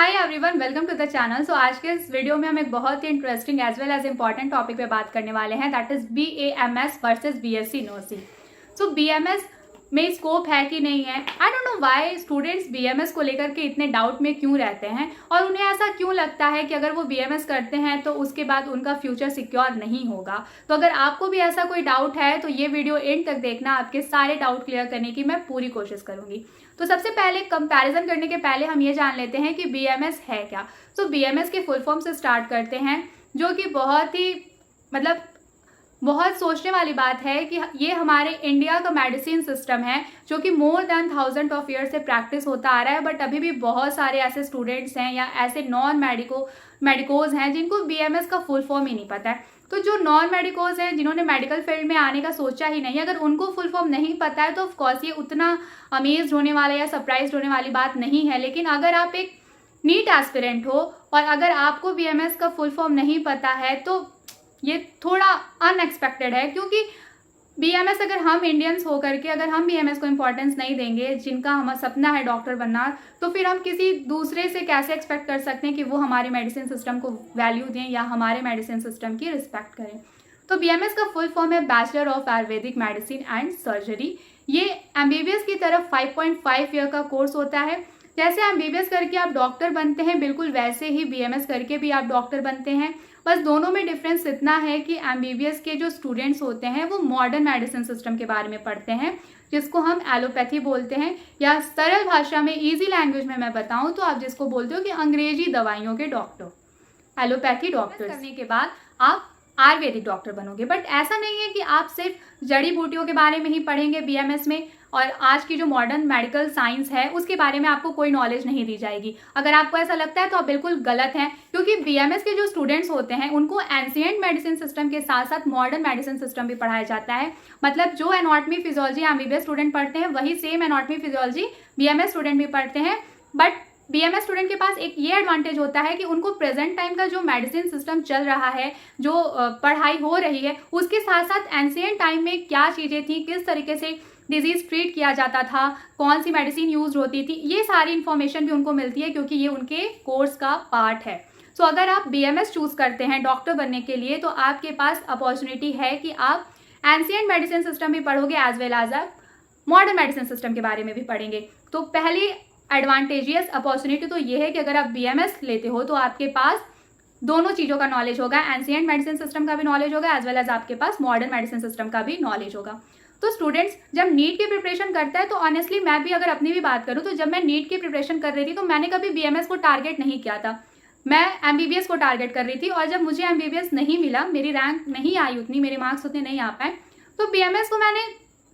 Hi everyone, welcome to the channel. So आज के इस वीडियो में हम एक बहुत ही interesting as well as important topic पे बात करने वाले हैं, that is BAMS versus BSc nursing. So BMS में स्कोप है कि नहीं है, I don't know why students BMS को लेकर के इतने डाउट में क्यों रहते हैं और उन्हें ऐसा क्यों लगता है कि अगर वो BMS करते हैं तो उसके बाद उनका फ्यूचर सिक्योर नहीं होगा। तो अगर आपको भी ऐसा कोई डाउट है तो ये वीडियो एंड तक देखना, आपके सारे डाउट क्लियर करने की मैं पूरी कोशिश करूंगी। तो सबसे पहले कंपैरिजन करने के पहले हम ये जान लेते हैं कि BMS है क्या। तो BMS के फुल फॉर्म से स्टार्ट करते हैं, जो कि बहुत ही बहुत सोचने वाली बात है कि ये हमारे इंडिया का मेडिसिन सिस्टम है जो कि मोर देन 1000 ऑफ ईयर से प्रैक्टिस होता आ रहा है। बट अभी भी बहुत सारे ऐसे स्टूडेंट्स हैं या ऐसे नॉन मेडिकोज हैं जिनको BMS का फुल फॉर्म ही नहीं पता है। तो जो नॉन मेडिकोज हैं, जिन्होंने मेडिकल फील्ड में आने का सोचा ही नहीं, अगर उनको फुल फॉर्म नहीं पता है तो ऑफकोर्स ये उतना अमेज्ड होने वाला या सरप्राइज होने वाली बात नहीं है। लेकिन अगर आप एक नीट एस्पिरेंट हो और अगर आपको BMS का फुल फॉर्म नहीं पता है तो ये थोड़ा अनएक्सपेक्टेड है, क्योंकि BMS अगर हम इंडियंस होकर के अगर हम BMS को इम्पोर्टेंस नहीं देंगे, जिनका हमारा सपना है डॉक्टर बनना, तो फिर हम किसी दूसरे से कैसे एक्सपेक्ट कर सकते हैं कि वो हमारे मेडिसिन सिस्टम को वैल्यू दें या हमारे मेडिसिन सिस्टम की रिस्पेक्ट करें। तो BMS का फुल फॉर्म है bachelor of Ayurvedic medicine and surgery. ये MBBS की तरफ 5.5 ईयर का कोर्स होता है। जैसे MBBS करके आप डॉक्टर बनते हैं, बिल्कुल वैसे ही BMS करके भी आप डॉक्टर बनते हैं। बस दोनों में डिफरेंस इतना है कि MBBS के जो स्टूडेंट्स होते हैं वो मॉडर्न मेडिसिन सिस्टम के बारे में पढ़ते हैं, जिसको हम एलोपैथी बोलते हैं, या सरल भाषा में इजी लैंग्वेज में मैं बताऊं तो आप जिसको बोलते हो कि अंग्रेजी दवाइयों के डॉक्टर, एलोपैथी डॉक्टर करने के बाद आप आयुर्वेदिक डॉक्टर बनोगे। बट ऐसा नहीं है कि आप सिर्फ जड़ी बूटियों के बारे में ही पढ़ेंगे BMS में और आज की जो मॉडर्न मेडिकल साइंस है उसके बारे में आपको कोई नॉलेज नहीं दी जाएगी। अगर आपको ऐसा लगता है तो आप बिल्कुल गलत हैं, क्योंकि BMS के जो स्टूडेंट्स होते हैं उनको एंशिएंट मेडिसिन सिस्टम के साथ साथ मॉडर्न मेडिसिन सिस्टम भी पढ़ाया जाता है। मतलब जो एनाटॉमी फिजियोलॉजी MBBS स्टूडेंट पढ़ते हैं वही same anatomy physiology BMS student भी पढ़ते हैं। बट BMS स्टूडेंट के पास एक ये एडवांटेज होता है कि उनको प्रेजेंट टाइम का जो मेडिसिन सिस्टम चल रहा है, जो पढ़ाई हो रही है, उसके साथ साथ एंशिएंट टाइम में क्या चीज़ें थी, किस तरीके से डिजीज ट्रीट किया जाता था, कौन सी मेडिसिन यूज होती थी, ये सारी इन्फॉर्मेशन भी उनको मिलती है, क्योंकि ये उनके कोर्स का पार्ट है। सो अगर आप BMS चूज करते हैं डॉक्टर बनने के लिए तो आपके पास अपॉर्चुनिटी है कि आप एंशिएंट मेडिसिन सिस्टम भी पढ़ोगे एज वेल एज आप मॉडर्न मेडिसिन सिस्टम के बारे में भी पढ़ेंगे। तो पहली एडवांटेजियस अपॉर्चुनिटी तो ये है कि अगर आप BMS लेते हो तो आपके पास दोनों चीज़ों का नॉलेज होगा, एंशिएंट मेडिसिन सिस्टम का भी नॉलेज होगा एज वेल एज आपके पास मॉडर्न मेडिसिन सिस्टम का भी नॉलेज होगा। तो स्टूडेंट्स जब नीट की प्रिपरेशन करता है, तो ऑनेस्टली मैं भी अगर अपनी भी बात करूँ तो जब मैं नीट की प्रिपरेशन कर रही थी तो मैंने कभी BMS को टारगेट नहीं किया था, मैं MBBS को टारगेट कर रही थी। और जब मुझे MBBS नहीं मिला, मेरी रैंक नहीं आई उतनी, मेरे मार्क्स उतने नहीं आ पाए, तो BMS को मैंने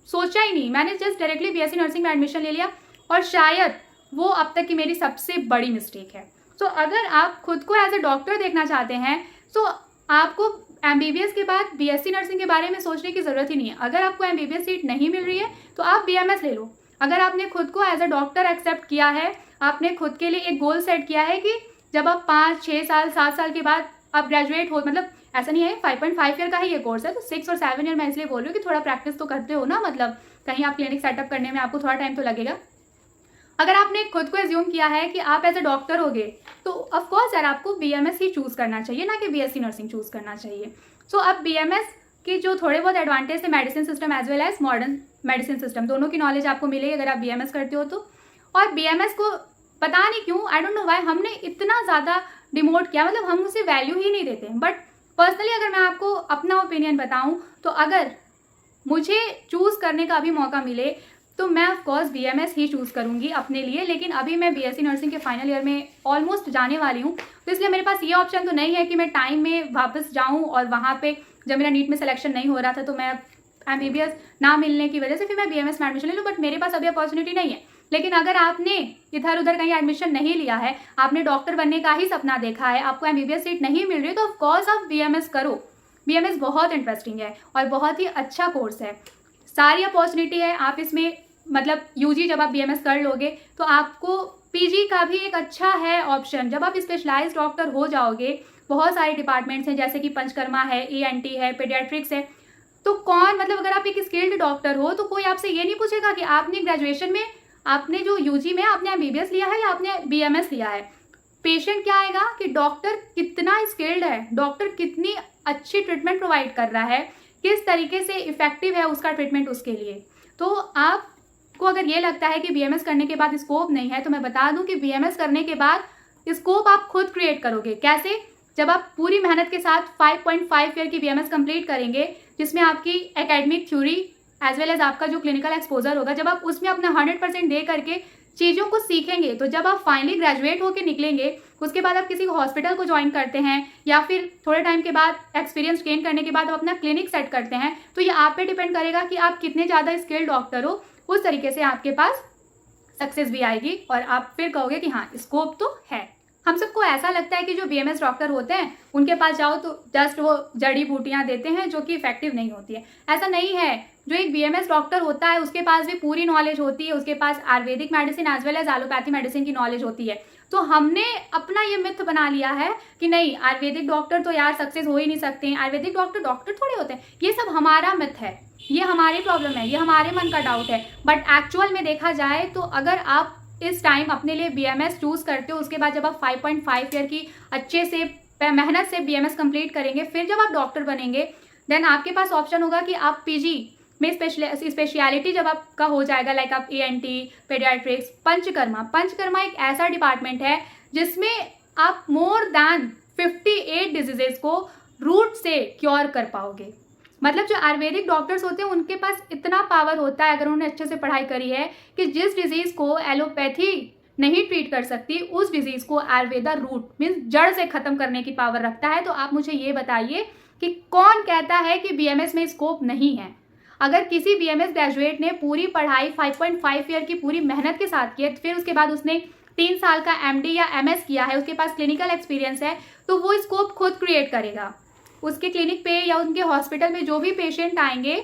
सोचा ही नहीं, मैंने जस्ट डायरेक्टली BSc नर्सिंग में एडमिशन ले लिया। और शायद वो अब तक की मेरी सबसे बड़ी मिस्टेक है। तो अगर आप खुद को एज ए डॉक्टर देखना चाहते हैं तो आपको MBBS के बाद BSc नर्सिंग के बारे में सोचने की ज़रूरत ही नहीं है। अगर आपको MBBS सीट नहीं मिल रही है तो आप BMS ले लो। अगर आपने खुद को एज ए डॉक्टर एक्सेप्ट किया है, आपने खुद के लिए एक गोल सेट किया है कि जब आप 5, 6 साल, 7 साल के बाद आप ग्रेजुएट हो, मतलब ऐसा नहीं है 5.5 ईयर का ही ये कोर्स है, तो 6 और 7 ईयर मैं इसलिए बोल रही हूँ कि थोड़ा प्रैक्टिस तो करते हो ना, मतलब कहीं आप क्लिनिक सेटअप करने में आपको थोड़ा टाइम तो लगेगा। अगर आपने खुद को एज्यूम किया है कि आप एज ए डॉक्टर होगे तो ऑफकोर्स यार आपको BMS ही चूज़ करना चाहिए, ना कि BSc नर्सिंग चूज़ करना चाहिए। सो अब BMS की जो थोड़े बहुत एडवांटेज है medicine system as well as modern medicine system, दोनों की नॉलेज आपको मिलेगी अगर आप BMS करते हो तो। और BMS को पता नहीं क्यों, आई डोंट नो व्हाई, हमने इतना ज़्यादा डिमोट किया, मतलब हम उसे वैल्यू ही नहीं देते। बट पर्सनली अगर मैं आपको अपना ओपिनियन बताऊँ तो अगर मुझे चूज़ करने का भी मौका मिले तो मैं ऑफकोर्स BMS ही चूज़ करूँगी अपने लिए। लेकिन अभी मैं BSc नर्सिंग के फाइनल ईयर में ऑलमोस्ट जाने वाली हूँ, तो इसलिए मेरे पास ये ऑप्शन तो नहीं है कि मैं टाइम में वापस जाऊँ और वहाँ पे जब मेरा नीट में सिलेक्शन नहीं हो रहा था तो मैं MBBS ना मिलने की वजह से फिर मैं BMS में एडमिशन ले लूँ। बट मेरे पास अभी अपॉर्चुनिटी नहीं है। लेकिन अगर आपने इधर उधर कहीं एडमिशन नहीं लिया है, आपने डॉक्टर बनने का ही सपना देखा है, आपको MBBS सीट नहीं मिल रही, तो ऑफकोर्स आप BMS करो। BMS बहुत इंटरेस्टिंग है और बहुत ही अच्छा कोर्स है, सारी अपॉर्चुनिटी है। आप इसमें मतलब UG जब आप BMS कर लोगे तो आपको PG का भी एक अच्छा है ऑप्शन। जब आप स्पेशलाइज्ड डॉक्टर हो जाओगे, बहुत सारे डिपार्टमेंट्स हैं जैसे कि पंचकर्मा है, ENT है, पेडियाट्रिक्स है, तो कौन, मतलब अगर आप एक स्किल्ड डॉक्टर हो तो कोई आपसे ये नहीं पूछेगा कि आपने ग्रेजुएशन में, आपने जो UG में आपने MBBS लिया है या आपने BMS लिया है। पेशेंट क्या आएगा कि डॉक्टर कितना स्किल्ड है, डॉक्टर कितनी अच्छी ट्रीटमेंट प्रोवाइड कर रहा है, किस तरीके से इफेक्टिव है उसका ट्रीटमेंट उसके लिए। तो आपको अगर ये लगता है कि बीएमएस करने के बाद स्कोप नहीं है, तो मैं बता दूं कि बीएमएस करने के बाद स्कोप आप खुद क्रिएट करोगे। कैसे? जब आप पूरी मेहनत के साथ 5.5 ईयर की बीएमएस कंप्लीट करेंगे, जिसमें आपकी academic theory as well as आपका जो क्लिनिकल एक्सपोजर होगा, जब आप उसमें अपना 100% दे करके चीज़ों को सीखेंगे, तो जब आप फाइनली ग्रेजुएट होकर निकलेंगे, उसके बाद आप किसी हॉस्पिटल को ज्वाइन करते हैं या फिर थोड़े टाइम के बाद एक्सपीरियंस गेन करने के बाद आप अपना क्लिनिक सेट करते हैं, तो ये आप पे डिपेंड करेगा कि आप कितने ज़्यादा स्किल्ड डॉक्टर हो। उस तरीके से आपके पास सक्सेस भी आएगी और आप फिर कहोगे कि हाँ, स्कोप तो है। हम सबको ऐसा लगता है कि जो बीएमएस डॉक्टर होते हैं उनके पास जाओ तो जस्ट वो जड़ी बूटियां देते हैं जो कि इफेक्टिव नहीं होती है। ऐसा नहीं है। जो एक बीएमएस डॉक्टर होता है उसके पास भी पूरी नॉलेज होती है, उसके पास Ayurvedic medicine as well as allopathy medicine की नॉलेज होती है। तो हमने अपना ये मिथ बना लिया है कि नहीं, आयुर्वेदिक डॉक्टर तो यार सक्सेस हो ही नहीं सकते, आयुर्वेदिक डॉक्टर थोड़े होते हैं। ये सब हमारा मिथ है, ये हमारी प्रॉब्लम है, ये हमारे मन का डाउट है। बट एक्चुअल में देखा जाए तो अगर आप इस टाइम अपने लिए बीएमएस चूज करते हो, उसके बाद जब आप 5.5 ईयर की अच्छे से मेहनत से बीएमएस कंप्लीट करेंगे, फिर जब आप डॉक्टर बनेंगे, देन आपके पास ऑप्शन होगा कि आप पीजी में स्पेशलिटी जब आपका हो जाएगा, लाइक आप ENT, पेडियाट्रिक्स, पंचकर्मा एक ऐसा डिपार्टमेंट है जिसमें आप मोर देन 58 डिजीजेस को रूट से क्योर कर पाओगे। मतलब जो आयुर्वेदिक डॉक्टर्स होते हैं उनके पास इतना पावर होता है, अगर उन्होंने अच्छे से पढ़ाई करी है, कि जिस डिजीज को एलोपैथी नहीं ट्रीट कर सकती, उस डिजीज को आयुर्वेदा रूट मीन्स जड़ से खत्म करने की पावर रखता है। तो आप मुझे ये बताइए कि कौन कहता है कि बीएमएस में स्कोप नहीं है? अगर किसी बीएमएस ग्रेजुएट ने पूरी पढ़ाई 5.5 ईयर की पूरी मेहनत के साथ की है, फिर उसके बाद उसने 3 साल का MD या MS किया है, उसके पास क्लिनिकल एक्सपीरियंस है, तो वो स्कोप खुद क्रिएट करेगा। उसके क्लिनिक पे या उनके हॉस्पिटल में जो भी पेशेंट आएंगे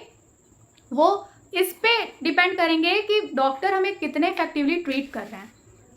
वो इस पे डिपेंड करेंगे कि डॉक्टर हमें कितने इफेक्टिवली ट्रीट कर रहे हैं।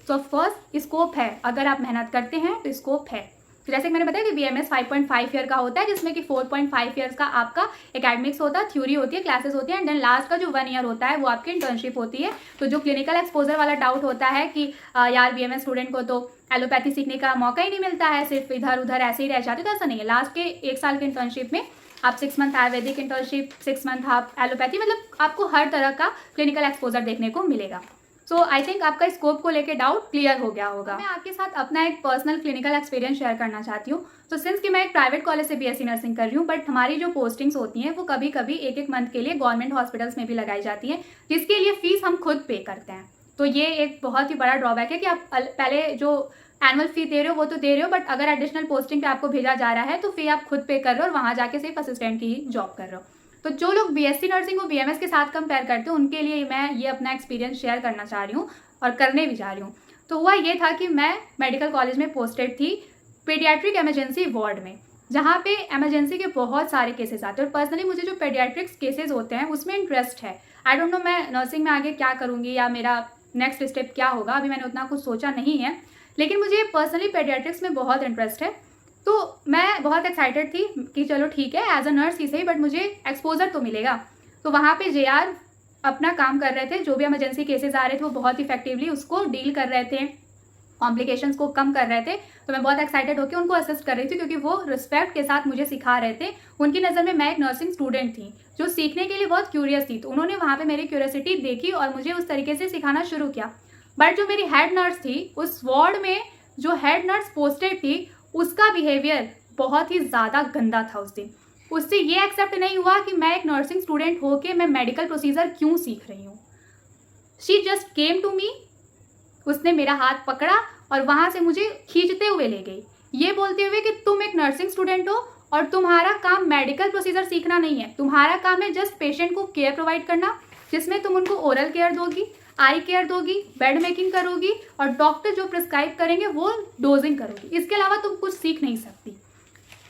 सो ऑफ कोर्स स्कोप है, अगर आप मेहनत करते हैं तो स्कोप है। तो जैसे कि मैंने बताया कि बीएमएस 5.5 ईयर का होता है, जिसमें कि 4.5 ईयर्स का आपका एकेडमिक्स होता है, थ्योरी होती है, क्लासेस होती है, एंड देन लास्ट का जो 1 ईयर होता है वो आपकी इंटर्नशिप होती है। तो जो क्लिनिकल एक्सपोजर वाला डाउट होता है कि यार बीएमएस स्टूडेंट को तो एलोपैथी सीखने का मौका ही नहीं मिलता है, सिर्फ इधर उधर ऐसे ही रह जाते, तो ऐसा नहीं है। लास्ट के 1 साल के इंटर्नशिप में आप 6 मंथ आयुर्वेदिक इंटर्नशिप, 6 मंथ आप एलोपैथी, मतलब आपको हर तरह का क्लिनिकल एक्सपोजर देखने को मिलेगा। सो आई थिंक आपका स्कोप को लेके डाउट क्लियर हो गया होगा। मैं आपके साथ अपना एक पर्सनल क्लिनिकल एक्सपीरियंस शेयर करना चाहती हूँ। तो सिंस कि मैं एक प्राइवेट कॉलेज से BSc नर्सिंग कर रही हूँ, बट हमारी जो पोस्टिंग्स होती हैं वो कभी कभी 1-1 मंथ के लिए गवर्नमेंट हॉस्पिटल्स में भी लगाई जाती है, जिसके लिए फीस हम खुद पे करते हैं। तो ये एक बहुत ही बड़ा ड्रॉबैक है कि आप पहले जो एनुअल फी दे रहे हो वो तो दे रहे हो, बट अगर एडिशनल पोस्टिंग पे आपको भेजा जा रहा है तो फी आप खुद पे कर रहे हो और वहाँ जाके सिर्फ असिस्टेंट की ही जॉब कर रहे हो। तो जो लोग BSc नर्सिंग को BMS के साथ कंपेयर करते हैं, उनके लिए मैं ये अपना एक्सपीरियंस शेयर करना चाह रही हूँ और करने भी जा रही हूँ। तो हुआ ये था कि मैं मेडिकल कॉलेज में पोस्टेड थी पेडियाट्रिक इमरजेंसी वार्ड में, जहाँ पे इमरजेंसी के बहुत सारे केसेस आते हैं। और पर्सनली मुझे जो पेडियाट्रिक्स केसेस होते हैं उसमें इंटरेस्ट है। आई डोंट नो मैं नर्सिंग में आगे क्या करूँगी या मेरा नेक्स्ट स्टेप क्या होगा, अभी मैंने उतना कुछ सोचा नहीं है, लेकिन मुझे पर्सनली पेडियाट्रिक्स में बहुत इंटरेस्ट है। तो मैं बहुत एक्साइटेड थी कि चलो ठीक है, एज अ नर्स ही सही, बट मुझे एक्सपोजर तो मिलेगा। तो वहाँ पे JR अपना काम कर रहे थे, जो भी इमरजेंसी केसेस आ रहे थे वो बहुत इफेक्टिवली उसको डील कर रहे थे, कॉम्प्लिकेशंस को कम कर रहे थे। तो मैं बहुत एक्साइटेड होकर उनको असिस्ट कर रही थी, क्योंकि वो रिस्पेक्ट के साथ मुझे सिखा रहे थे। उनकी नज़र में मैं एक नर्सिंग स्टूडेंट थी जो सीखने के लिए बहुत क्यूरियस थी, तो उन्होंने वहाँ पे मेरी क्यूरियोसिटी देखी और मुझे उस तरीके से सिखाना शुरू किया। बट जो मेरी हेड नर्स थी, उस वार्ड में जो हेड नर्स पोस्टेड थी, उसका बिहेवियर बहुत ही ज़्यादा गंदा था उस दिन। उससे ये एक्सेप्ट नहीं हुआ कि मैं एक नर्सिंग स्टूडेंट होके मैं मेडिकल प्रोसीजर क्यों सीख रही हूँ। She just came to me, उसने मेरा हाथ पकड़ा और वहाँ से मुझे खींचते हुए ले गई, ये बोलते हुए कि तुम एक नर्सिंग स्टूडेंट हो और तुम्हारा काम मेडिकल प्रोसीजर सीखना नहीं है, तुम्हारा काम है जस्ट पेशेंट को केयर प्रोवाइड करना, जिसमें तुम उनको ओरल केयर दोगी, आई केयर दोगी, बेड मेकिंग करोगी और डॉक्टर जो प्रिस्क्राइब करेंगे वो डोजिंग करोगी, इसके अलावा तुम कुछ सीख नहीं सकती।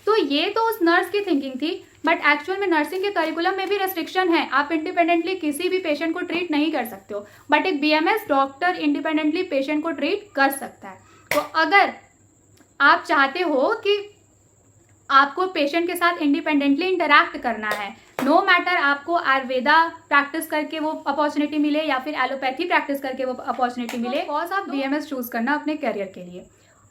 तो ये तो उस नर्स की थिंकिंग थी, बट एक्चुअल में नर्सिंग के करिकुलम में भी रेस्ट्रिक्शन है, आप इंडिपेंडेंटली किसी भी पेशेंट को ट्रीट नहीं कर सकते हो, बट एक BMS डॉक्टर इंडिपेंडेंटली पेशेंट को ट्रीट कर सकता है। तो अगर आप चाहते हो कि आपको पेशेंट के साथ इंडिपेंडेंटली इंटरैक्ट करना है, नो मैटर आपको आयुर्वेदा प्रैक्टिस करके वो अपॉर्चुनिटी मिले या फिर एलोपैथी प्रैक्टिस करके वो अपॉर्चुनिटी मिले, कॉज आप BMS चूज करना अपने करियर के लिए।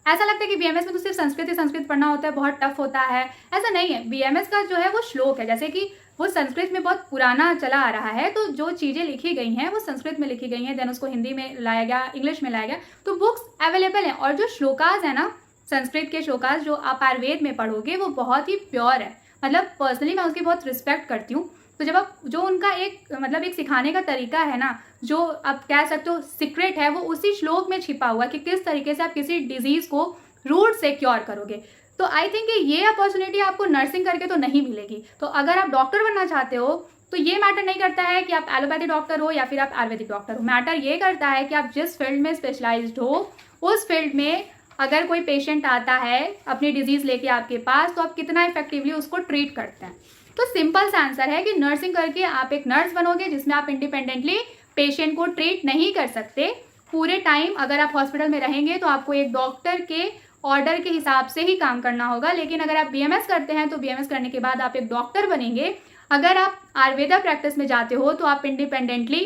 ऐसा लगता है कि बीएमएस में तो सिर्फ संस्कृत पढ़ना होता है, बहुत टफ होता है। ऐसा नहीं है। बीएमएस का जो है वो श्लोक है, जैसे कि वो संस्कृत में बहुत पुराना चला आ रहा है, तो जो चीज़ें लिखी गई हैं वो संस्कृत में लिखी गई हैं, देन उसको हिंदी में लाया गया, इंग्लिश में लाया गया, तो बुक्स अवेलेबल हैं। और जो श्लोकाज है ना, संस्कृत के श्लोकाज जो आप आयुर्वेद में पढ़ोगे वो बहुत ही प्योर है। मतलब पर्सनली मैं उसकी बहुत रिस्पेक्ट करती हूँ। तो जब आप जो उनका एक मतलब एक सिखाने का तरीका है ना, जो आप कह सकते हो सीक्रेट है, वो उसी श्लोक में छिपा हुआ कि किस तरीके से आप किसी डिजीज़ को रूट से क्योर करोगे। तो आई थिंक ये अपॉर्चुनिटी आपको नर्सिंग करके तो नहीं मिलेगी। तो अगर आप डॉक्टर बनना चाहते हो तो ये मैटर नहीं करता है कि आप एलोपैथी डॉक्टर हो या फिर आप आयुर्वेदिक डॉक्टर हो। मैटर ये करता है कि आप जिस फील्ड में स्पेशलाइज्ड हो, उस फील्ड में अगर कोई पेशेंट आता है अपनी डिजीज़ लेके आपके पास, तो आप कितना इफेक्टिवली उसको ट्रीट करते हैं। तो सिंपल सा आंसर है कि नर्सिंग करके आप एक नर्स बनोगे जिसमें आप इंडिपेंडेंटली पेशेंट को ट्रीट नहीं कर सकते। पूरे टाइम अगर आप हॉस्पिटल में रहेंगे तो आपको एक डॉक्टर के ऑर्डर के हिसाब से ही काम करना होगा। लेकिन अगर आप बीएमएस करते हैं तो बीएमएस करने के बाद आप एक डॉक्टर बनेंगे। अगर आप आयुर्वेदा प्रैक्टिस में जाते हो तो आप इंडिपेंडेंटली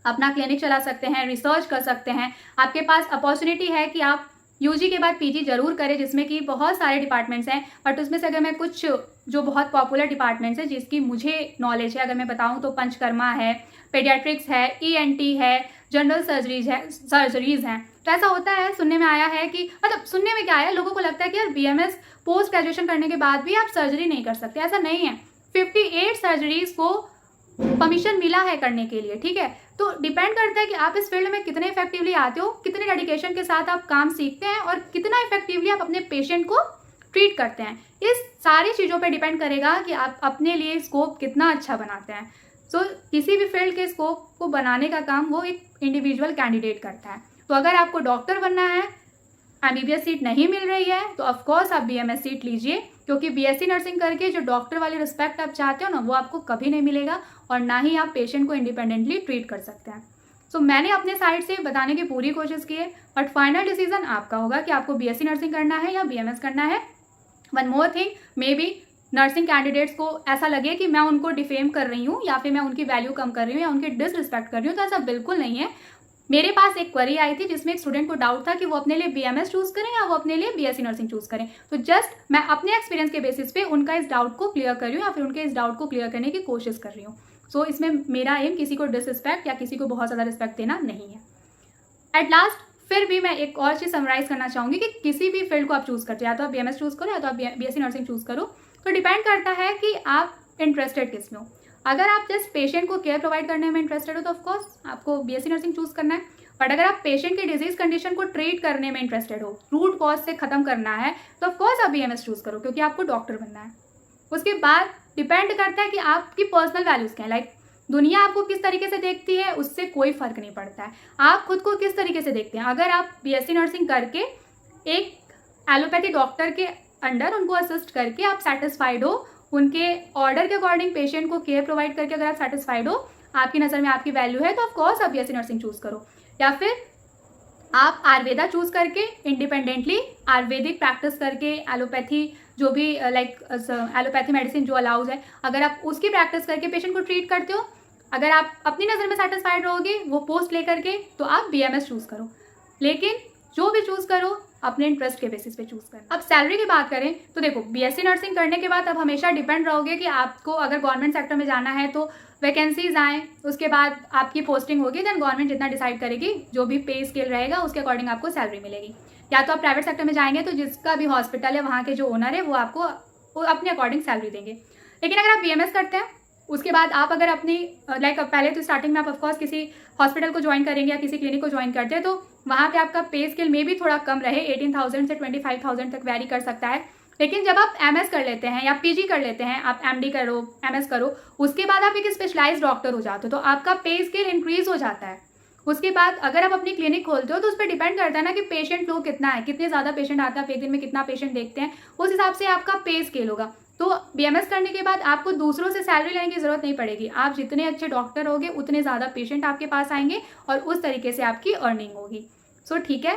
अपना क्लिनिक चला सकते हैं, रिसर्च कर सकते हैं। आपके पास अपॉर्चुनिटी है कि आप यूजी के बाद पीजी जरूर करें, जिसमें कि बहुत सारे डिपार्टमेंट्स हैं। बट उसमें से अगर मैं कुछ जो बहुत पॉपुलर डिपार्टमेंट्स हैं जिसकी मुझे नॉलेज है अगर मैं बताऊं तो पंचकर्मा है, पेडियाट्रिक्स है, ईएनटी है, जनरल सर्जरीज हैं। तो ऐसा होता है, सुनने में आया है कि मतलब सुनने में क्या आया, लोगों को लगता है कि यार बीएमएस पोस्ट ग्रेजुएशन करने के बाद भी आप सर्जरी नहीं कर सकते। ऐसा नहीं है। 58 सर्जरीज को परमिशन मिला है करने के लिए, ठीक है। तो डिपेंड करता है कि आप इस फील्ड में कितने इफेक्टिवली आते हो, कितने डेडिकेशन के साथ आप काम सीखते हैं और कितना इफेक्टिवली आप अपने पेशेंट को ट्रीट करते हैं। इस सारी चीज़ों पे डिपेंड करेगा कि आप अपने लिए स्कोप कितना अच्छा बनाते हैं। सो किसी भी फील्ड के स्कोप को बनाने का काम वो एक इंडिविजुअल कैंडिडेट करता है। तो अगर आपको डॉक्टर बनना है, एमबीबीएस सीट नहीं मिल रही है, तो ऑफकोर्स आप बीएमएस सीट लीजिए, क्योंकि बीएससी नर्सिंग करके जो डॉक्टर वाली रिस्पेक्ट आप चाहते हो ना, वो आपको कभी नहीं मिलेगा और ना ही आप पेशेंट को इंडिपेंडेंटली ट्रीट कर सकते हैं। सो मैंने अपने साइड से बताने की पूरी कोशिश की है, बट फाइनल डिसीजन आपका होगा कि आपको बीएससी नर्सिंग करना है या बीएमएस करना है। One more thing, may be nursing candidates को ऐसा लगे कि मैं उनको डिफेम कर रही हूँ या फिर मैं उनकी वैल्यू कम कर रही हूँ या उनकी डिसरिस्पेक्ट कर रही हूँ, तो ऐसा बिल्कुल नहीं है। मेरे पास एक क्वेरी आई थी जिसमें एक स्टूडेंट को डाउट था कि वो अपने लिए बीएमएस चूज करें या वो अपने लिए बीएससी नर्सिंग चूज करें। तो जस्ट मैं अपने एक्सपीरियंस के बेसिस पे उनका इस डाउट को क्लियर कर रही हूँ या फिर उनके इस डाउट को क्लियर करने की कोशिश कर रही हूँ। सो इसमें मेरा एम किसी को डिसरिस्पेक्ट या किसी को बहुत ज़्यादा रिस्पेक्ट देना नहीं है। एट लास्ट फिर भी मैं एक और चीज़ समराइज करना चाहूँगी कि किसी भी फील्ड को आप चूज़ करते हो, या तो आप बीएमएस चूज़ करो या तो आप बीएससी नर्सिंग चूज़ करो, तो डिपेंड करता है कि आप इंटरेस्टेड किस में हो। अगर आप जस्ट पेशेंट को केयर प्रोवाइड करने में इंटरेस्टेड हो तो ऑफकोर्स आपको बीएससी नर्सिंग चूज़ करना है। बट अगर आप पेशेंट की डिजीज कंडीशन को ट्रीट करने में इंटरेस्टेड हो, रूट कॉज से खत्म करना है, तो ऑफकोर्स आप बीएमएस चूज़ करो, क्योंकि आपको डॉक्टर बनना है। उसके बाद डिपेंड करता है कि आपकी पर्सनल वैल्यूज़ क्या है। लाइक दुनिया आपको किस तरीके से देखती है उससे कोई फर्क नहीं पड़ता है। आप खुद को किस तरीके से देखते हैं। अगर आप बीएससी नर्सिंग करके एक एलोपैथी डॉक्टर के अंडर उनको असिस्ट करके आप सेटिस्फाइड हो, उनके ऑर्डर के अकॉर्डिंग पेशेंट को केयर प्रोवाइड करके अगर आप सेटिस्फाइड हो, आपकी नज़र में आपकी वैल्यू है, तो ऑफकोर्स आप बीएससी नर्सिंग चूज़ करो। या फिर आप आयुर्वेदा चूज़ करके इंडिपेंडेंटली आयुर्वेदिक प्रैक्टिस करके एलोपैथी जो भी लाइक एलोपैथी मेडिसिन जो अलाउज है, अगर आप उसकी प्रैक्टिस करके पेशेंट को ट्रीट करते हो, अगर आप अपनी नज़र में सेटिस्फाइड रहोगे वो पोस्ट ले करके, तो आप बीएमएस चूज़ करो। लेकिन जो भी चूज़ करो अपने इंटरेस्ट के बेसिस पे चूज़ करें। अब सैलरी की बात करें तो देखो, बीएससी नर्सिंग करने के बाद आप हमेशा डिपेंड रहोगे कि आपको अगर गवर्नमेंट सेक्टर में जाना है तो वैकेंसीज आएँ, उसके बाद आपकी पोस्टिंग होगी, देन गवर्नमेंट जितना डिसाइड करेगी, जो भी पे स्केल रहेगा उसके अकॉर्डिंग आपको सैलरी मिलेगी। या तो आप प्राइवेट सेक्टर में जाएंगे तो जिसका भी हॉस्पिटल है वहाँ के जो ओनर है वो आपको अपने अकॉर्डिंग सैलरी देंगे। लेकिन अगर आप बीएमएस करते हैं उसके बाद आप अगर अपनी लाइक पहले तो स्टार्टिंग में आप ऑफकोर्स किसी हॉस्पिटल को ज्वाइन करेंगे या किसी क्लिनिक को ज्वाइन करते हैं, तो वहाँ पे आपका पे स्केल में भी थोड़ा कम रहे, 18,000 से 25,000 तक वेरी कर सकता है। लेकिन जब आप एमएस कर लेते हैं या पीजी कर लेते हैं, आप एमडी करो, एमएस करो, उसके बाद आप एक स्पेशलाइज्ड डॉक्टर हो जाते हो, तो आपका पे स्केल इंक्रीज हो जाता है। उसके बाद अगर आप अपनी क्लिनिक खोलते हो तो उस पर डिपेंड करता है ना कि पेशेंट लोग कितना है, कितने ज़्यादा पेशेंट आता है, आप एक दिन में कितना पेशेंट देखते हैं, उस हिसाब से आपका पे स्केल होगा। तो बीएमएस करने के बाद आपको दूसरों से सैलरी लेने की ज़रूरत नहीं पड़ेगी। आप जितने अच्छे डॉक्टर होगे उतने ज़्यादा पेशेंट आपके पास आएंगे और उस तरीके से आपकी अर्निंग होगी। सो ठीक है,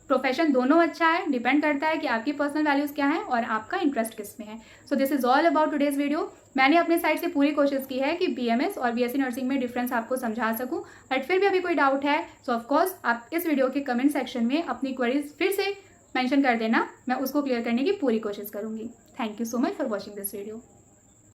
प्रोफेशन दोनों अच्छा है, डिपेंड करता है कि आपकी पर्सनल वैल्यूज़ क्या है और आपका इंटरेस्ट किस में है। So this is all about today's video. मैंने अपने साइड से पूरी कोशिश की है कि बीएमएस और बीएससी नर्सिंग में डिफरेंस आपको समझा सकूं, बट फिर भी अभी कोई डाउट है तो ऑफकोर्स आप इस वीडियो के कमेंट सेक्शन में अपनी क्वेरीज फिर से मेंशन कर देना, मैं उसको क्लियर करने की पूरी कोशिश करूँगी। Thank you so much for watching this video.